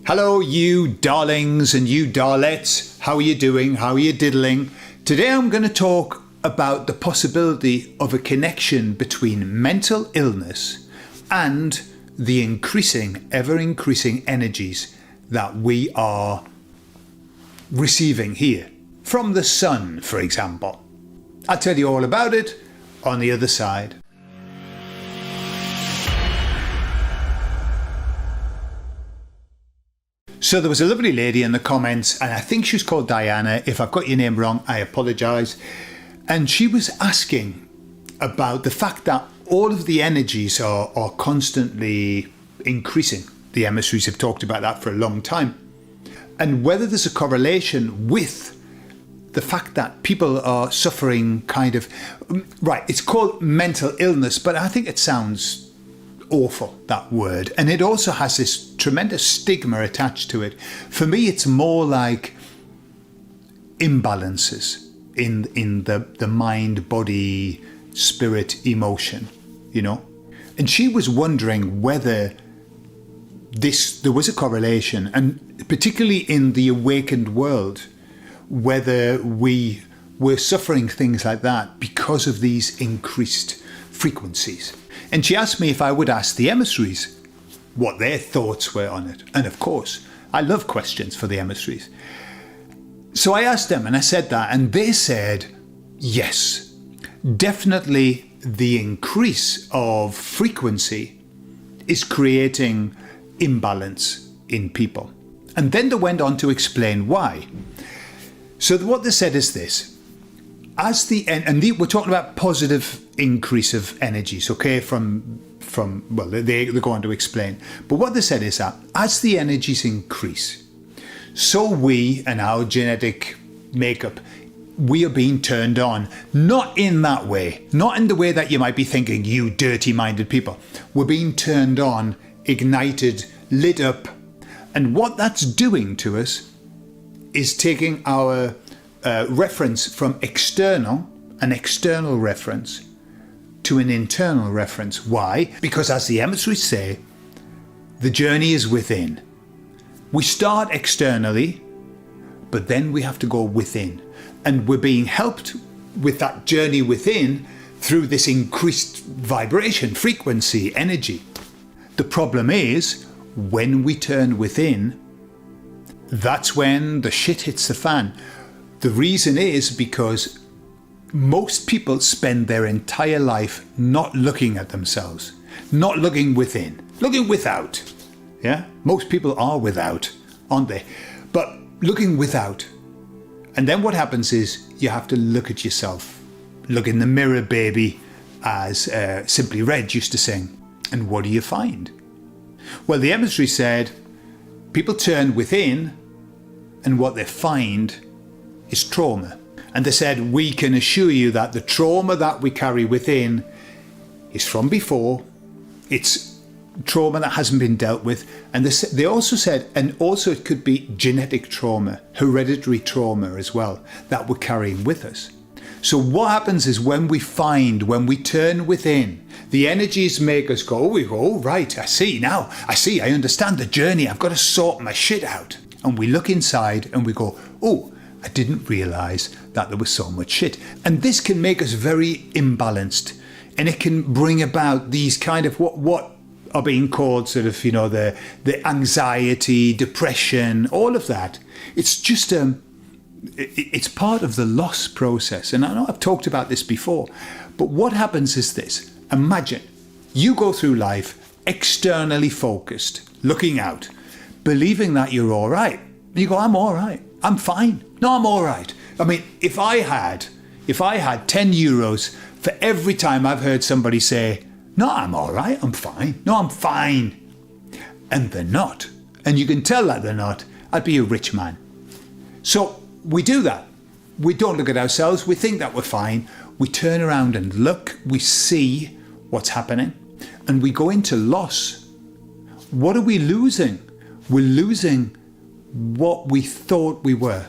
Hello, you darlings and you darlets. How are you doing? How are you diddling? Today I'm going to talk about the possibility of a connection between mental illness and the ever increasing energies that we are receiving here. From the sun, for example. I'll tell you all about it on the other side. So there was a lovely lady in the comments, and I think she was called Diana. If I've got your name wrong, I apologise. And she was asking about the fact that all of the energies are constantly increasing. The emissaries have talked about that for a long time. And whether there's a correlation with the fact that people are suffering it's called mental illness, but I think it sounds awful, that word, and it also has this tremendous stigma attached to it. For me, it's more like imbalances in the mind, body, spirit, emotion, and she was wondering whether there was a correlation, and particularly in the awakened world, whether we were suffering things like that because of these increased frequencies. And she asked me if I would ask the emissaries what their thoughts were on it. And of course, I love questions for the emissaries. So I asked them and I said that, and they said, yes, definitely the increase of frequency is creating imbalance in people. And then they went on to explain why. So what they said is this. We're talking about positive increase of energies, okay, they go on to explain. But what they said is that as the energies increase, so we and our genetic makeup, we are being turned on, not in that way, not in the way that you might be thinking, you dirty-minded people. We're being turned on, ignited, lit up. And what that's doing to us is taking our reference from an external reference, to an internal reference. Why? Because as the emissaries say, the journey is within. We start externally, but then we have to go within. And we're being helped with that journey within through this increased vibration, frequency, energy. The problem is, when we turn within, that's when the shit hits the fan. The reason is because most people spend their entire life not looking at themselves, not looking within, looking without. Yeah, most people are without, aren't they? But looking without. And then what happens is you have to look at yourself. Look in the mirror, baby, as Simply Red used to sing. And what do you find? Well, the emissary said people turn within, and what they find is trauma. And they said, we can assure you that the trauma that we carry within is from before. It's trauma that hasn't been dealt with. And they also said, and also it could be genetic trauma, hereditary trauma as well, that we're carrying with us. So what happens is when we turn within, the energies make us go, oh, right, I see, I understand the journey, I've got to sort my shit out. And we look inside and we go, oh, I didn't realise that there was so much shit. And this can make us very imbalanced. And it can bring about these kind of what are being called the anxiety, depression, all of that. It's just it's part of the loss process. And I know I've talked about this before. But what happens is this. Imagine you go through life externally focused, looking out, believing that you're all right. You go, I'm all right. I'm fine. No, I'm all right. I mean, if I had 10 euros for every time I've heard somebody say, no, I'm all right, I'm fine. No, I'm fine. And they're not. And you can tell that they're not. I'd be a rich man. So we do that. We don't look at ourselves. We think that we're fine. We turn around and look. We see what's happening. And we go into loss. What are we losing? We're losing what we thought we were.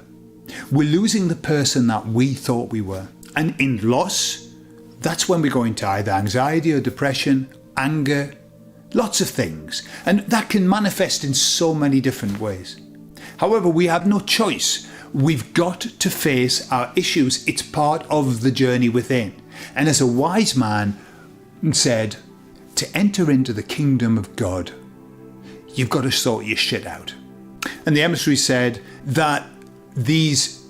We're losing the person that we thought we were. And in loss, that's when we go into either anxiety or depression, anger, Lots of things. And that can manifest in so many different ways. However, we have no choice. We've got to face our issues. It's part of the journey within. And as a wise man said, to enter into the kingdom of God, you've got to sort your shit out. And the Emissaries said that these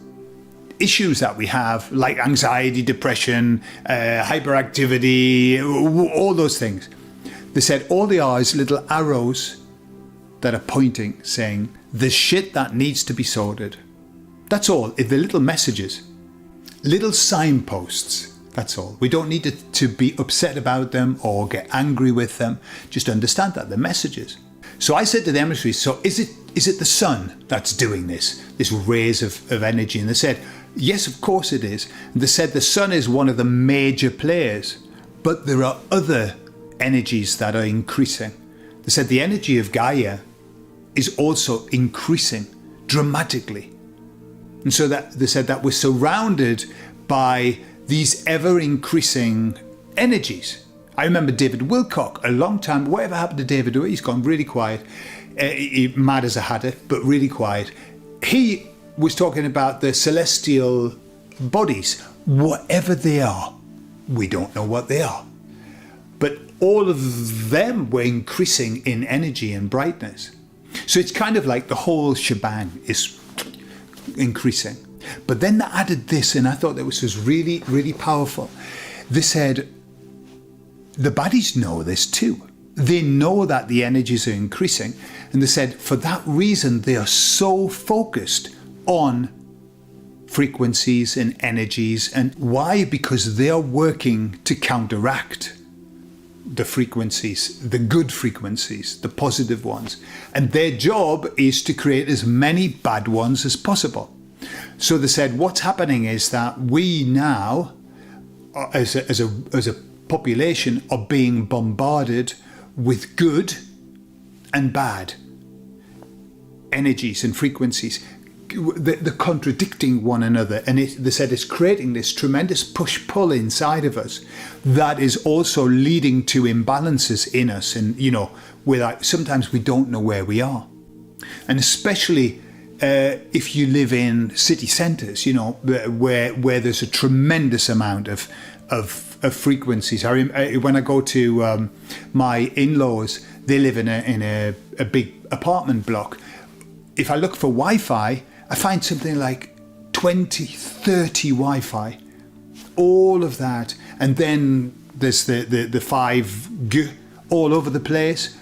issues that we have, like anxiety, depression, hyperactivity, all those things, they said all they are is little arrows that are pointing, saying, the shit that needs to be sorted. That's all. They're little messages, little signposts. That's all. We don't need to be upset about them or get angry with them. Just understand that they're messages. So I said to the Emissaries, so is it the sun that's doing this rays of energy? And they said, yes, of course it is. And they said the sun is one of the major players, but there are other energies that are increasing. They said the energy of Gaia is also increasing dramatically. And so that they said that we're surrounded by these ever increasing energies. I remember David Wilcock a long time. Whatever happened to David? He's gone really quiet. Mad as a hatter, but really quiet. He was talking about the celestial bodies. Whatever they are, we don't know what they are. But all of them were increasing in energy and brightness. So it's kind of like the whole shebang is increasing. But then they added this, and I thought that was really, really powerful. They said, the baddies know this too. They know that the energies are increasing. And they said, for that reason, they are so focused on frequencies and energies. And why? Because they are working to counteract the frequencies, the good frequencies, the positive ones. And their job is to create as many bad ones as possible. So they said, what's happening is that we now, as a population, are being bombarded with good and bad energies and frequencies. They're contradicting one another, and they said it's creating this tremendous push-pull inside of us that is also leading to imbalances in us, and sometimes we don't know where we are. And especially if you live in city centres, where there's a tremendous amount of frequencies. When I go to my in-laws, they live in a big apartment block. If I look for Wi-Fi, I find something like 20, 30 Wi-Fi, all of that. And then there's the 5G all over the place.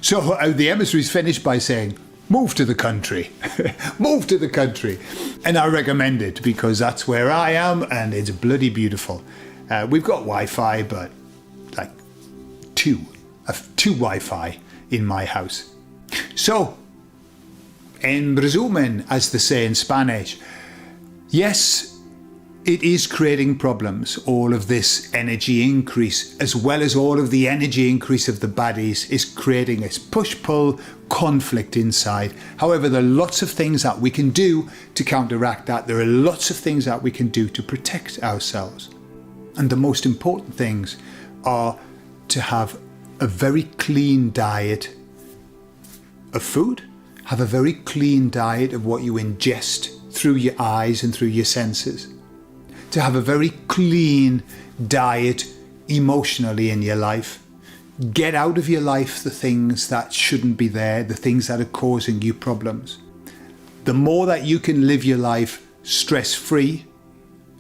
So the Emissaries finished by saying, move to the country, move to the country. And I recommend it because that's where I am and it's bloody beautiful. We've got Wi-Fi, but like two Wi-Fi in my house. So, en resumen, as they say in Spanish, yes, it is creating problems. All of this energy increase, as well as all of the energy increase of the baddies, is creating this push-pull conflict inside. However, there are lots of things that we can do to counteract that. There are lots of things that we can do to protect ourselves. And the most important things are to have a very clean diet of food, have a very clean diet of what you ingest through your eyes and through your senses, to have a very clean diet emotionally in your life. Get out of your life the things that shouldn't be there, the things that are causing you problems. The more that you can live your life stress-free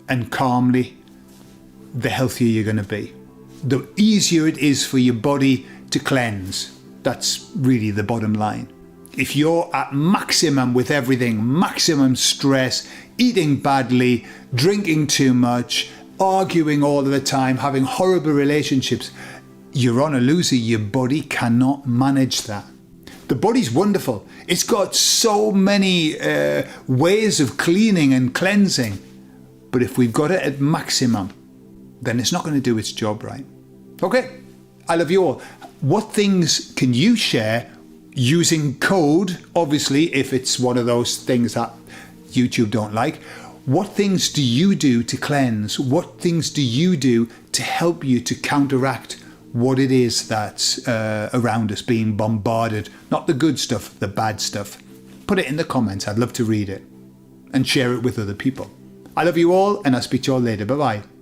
and calmly, the healthier you're going to be. The easier it is for your body to cleanse. That's really the bottom line. If you're at maximum with everything, maximum stress, eating badly, drinking too much, arguing all the time, having horrible relationships, you're on a loser. Your body cannot manage that. The body's wonderful. It's got so many ways of cleaning and cleansing. But if we've got it at maximum, then it's not going to do its job right. Okay, I love you all. What things can you share using code? Obviously, if it's one of those things that YouTube don't like. What things do you do to cleanse? What things do you do to help you to counteract what it is that's around us, being bombarded. Not the good stuff, the bad stuff. Put it in the comments. I'd love to read it and share it with other people. I love you all, and I'll speak to you all later. Bye-bye.